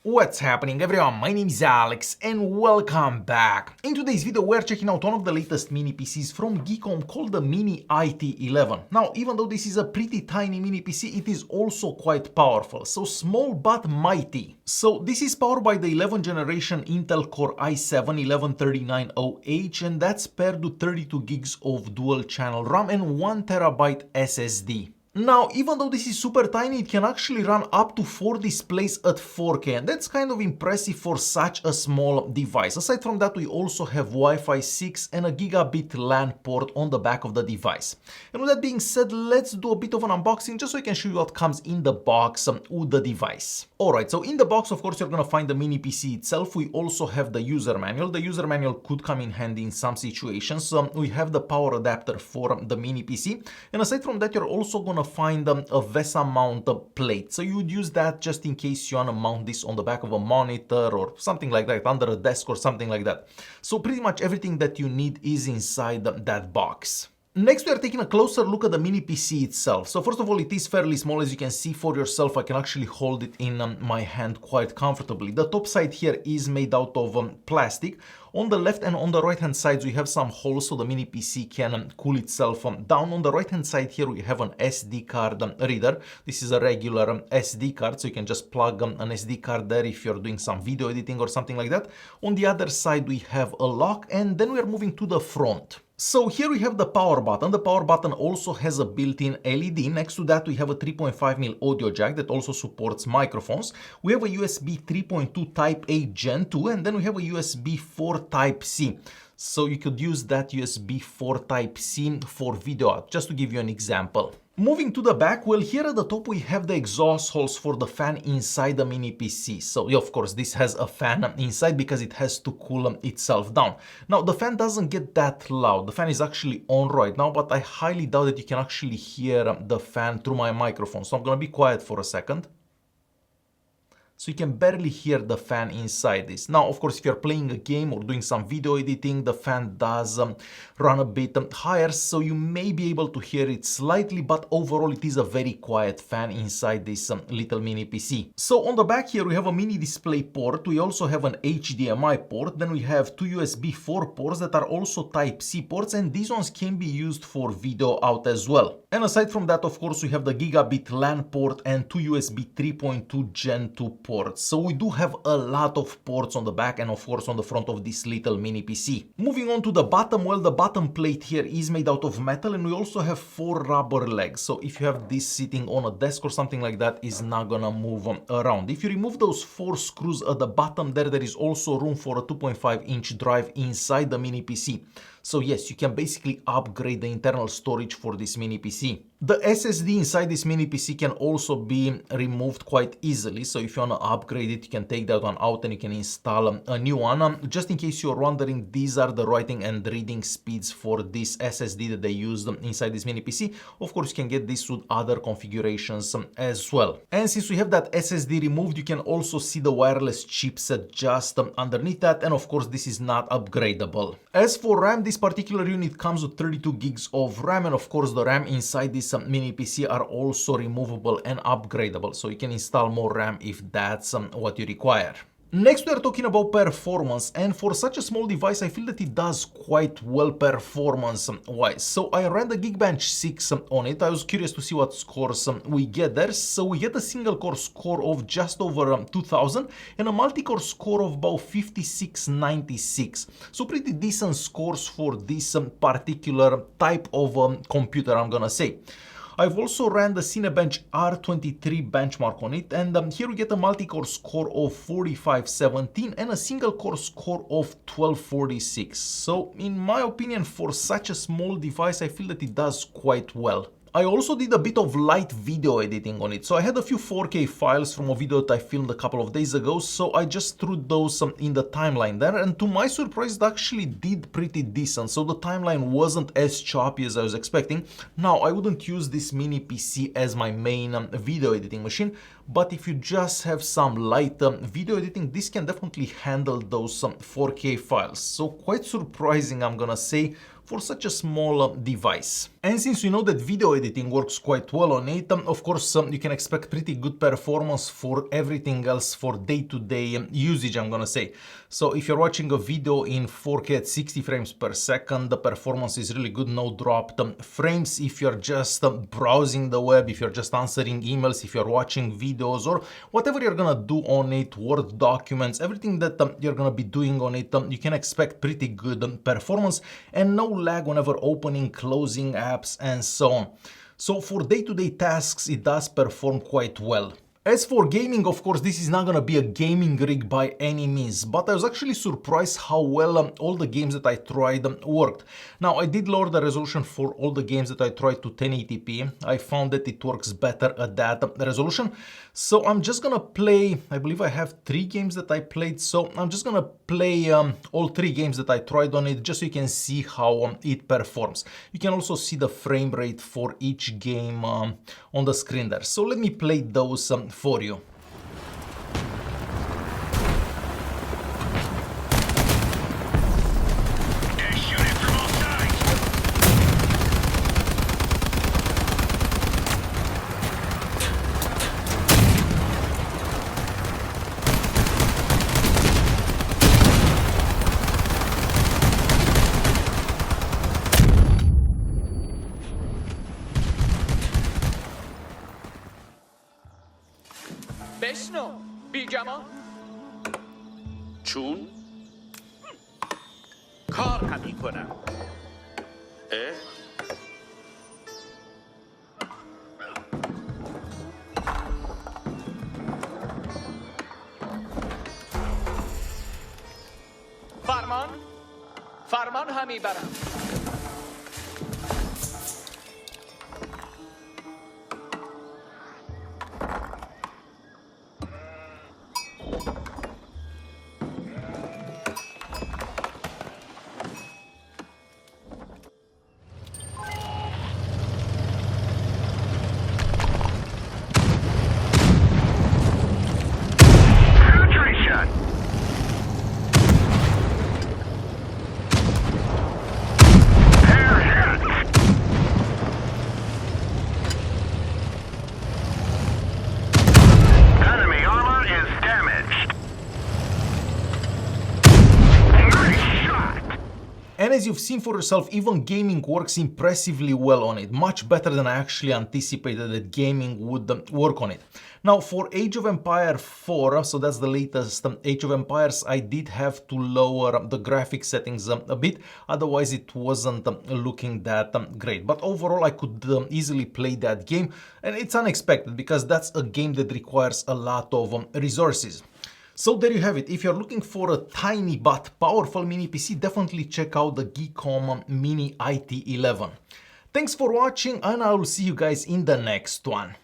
What's happening everyone, my name is Alex and welcome back. In today's video we're checking out one of the latest mini PCs from GEEKOM called the Mini IT 11. Now even though this is a pretty tiny mini PC, it is also quite powerful, so small but mighty. So this is powered by the 11th generation Intel Core i7-11390H and that's paired to 32 gigs of dual channel RAM and 1TB SSD. Now, even though this is super tiny, it can actually run up to 4 displays at 4K, and that's kind of impressive for such a small device. Aside from that, we also have Wi-Fi 6 and a gigabit LAN port on the back of the device. And with that being said, let's do a bit of an unboxing just so I can show you what comes in the box with the device. Alright, so in the box, of course, you're gonna find the mini PC itself. We also have the user manual. The user manual could come in handy in some situations. We have the power adapter for the mini PC, and aside from that, you're also gonna find a VESA mount plate. So you would use that just in case you want to mount this on the back of a monitor or something like that, under a desk or something like that. So pretty much everything that you need is inside that box. Next, we are taking a closer look at the mini PC itself. So first of all, it is fairly small, as you can see for yourself. I can actually hold it in my hand quite comfortably. The top side here is made out of plastic. On the left and on the right hand sides, we have some holes so the mini PC can cool itself down. On the right hand side here, we have an SD card reader. This is a regular SD card, so you can just plug an SD card there if you're doing some video editing or something like that. On the other side, we have a lock, and then we are moving to the front. So here we have the power button. The power button also has a built-in LED. Next to that we have a 3.5mm audio jack that also supports microphones. We have a USB 3.2 Type A Gen 2 and then we have a USB 4 Type C. So you could use that USB 4 Type C for video out, just to give you an example. Moving to the back, well, here at the top we have the exhaust holes for the fan inside the mini PC. So yeah, of course this has a fan inside because it has to cool itself down. Now the fan doesn't get that loud. The fan is actually on right now, but I highly doubt that you can actually hear the fan through my microphone. So I'm gonna be quiet for a second. So you can barely hear the fan inside this. Now, of course, if you're playing a game or doing some video editing, the fan does run a bit higher, so you may be able to hear it slightly, but overall it is a very quiet fan inside this little mini PC. So on the back here, we have a mini display port. We also have an HDMI port. Then we have two USB 4 ports that are also Type-C ports, and these ones can be used for video out as well. And aside from that, of course, we have the gigabit LAN port and two USB 3.2 Gen 2 ports. So we do have a lot of ports on the back and of course on the front of this little mini PC. Moving on to the bottom, well, the bottom plate here is made out of metal and we also have 4 rubber legs. So if you have this sitting on a desk or something like that, it's not gonna move around. If you remove those 4 screws at the bottom there is also room for a 2.5-inch drive inside the mini PC. So yes, you can basically upgrade the internal storage for this mini PC. The SSD inside this mini PC can also be removed quite easily. So if you want to upgrade it, you can take that one out and you can install a new one. Just in case you're wondering, these are the writing and reading speeds for this SSD that they used inside this mini PC. Of course, you can get this with other configurations as well. And since we have that SSD removed, you can also see the wireless chipset just underneath that. And of course, this is not upgradable. As for RAM, this particular unit comes with 32 gigs of RAM, and of course the RAM inside this mini PC are also removable and upgradable, so you can install more RAM if that's what you require. Next, we are talking about performance, and for such a small device, I feel that it does quite well performance-wise. So I ran the Geekbench 6 on it. I was curious to see what scores we get there. So we get a single core score of just over 2000 and a multi-core score of about 5696. So pretty decent scores for this particular type of computer, I'm gonna say. I've also ran the Cinebench R23 benchmark on it, and here we get a multi-core score of 4517 and a single core score of 1246. So in my opinion, for such a small device, I feel that it does quite well. I also did a bit of light video editing on it. So I had a few 4K files from a video that I filmed a couple of days ago, so I just threw those in the timeline there, and to my surprise it actually did pretty decent. So the timeline wasn't as choppy as I was expecting. Now I wouldn't use this mini PC as my main video editing machine, but if you just have some light video editing, this can definitely handle those 4K files. So quite surprising, I'm gonna say, for such a small device. And since we know that video editing works quite well on it, of course you can expect pretty good performance for everything else for day-to-day usage, I'm gonna say. So if you're watching a video in 4K at 60 frames per second, the performance is really good, no dropped frames. If you're just browsing the web, if you're just answering emails, if you're watching videos, or whatever you're gonna do on it, Word documents, everything that you're gonna be doing on it, you can expect pretty good performance and no lag whenever opening, closing apps, and so on. So for day-to-day tasks, it does perform quite well. As for gaming, of course, this is not gonna be a gaming rig by any means, but I was actually surprised how well all the games that I tried worked. Now, I did lower the resolution for all the games that I tried to 1080p. I found that it works better at that resolution. So I'm just gonna play, I believe I have 3 games that I played, so I'm just gonna play all 3 games that I tried on it, just so you can see how it performs. You can also see the frame rate for each game on the screen there. So let me play those for you. بشنو بیگمان چون کار همی کنم اه؟ فرمان همی برم And as you've seen for yourself, even gaming works impressively well on it, much better than I actually anticipated that gaming would work on it. Now for Age of Empires 4, so that's the latest Age of Empires, I did have to lower the graphic settings a bit, otherwise it wasn't looking that great. But overall I could easily play that game, and it's unexpected because that's a game that requires a lot of resources. So there you have it. If you're looking for a tiny but powerful mini PC, definitely check out the GEEKOM Mini IT 11. Thanks for watching, and I will see you guys in the next one.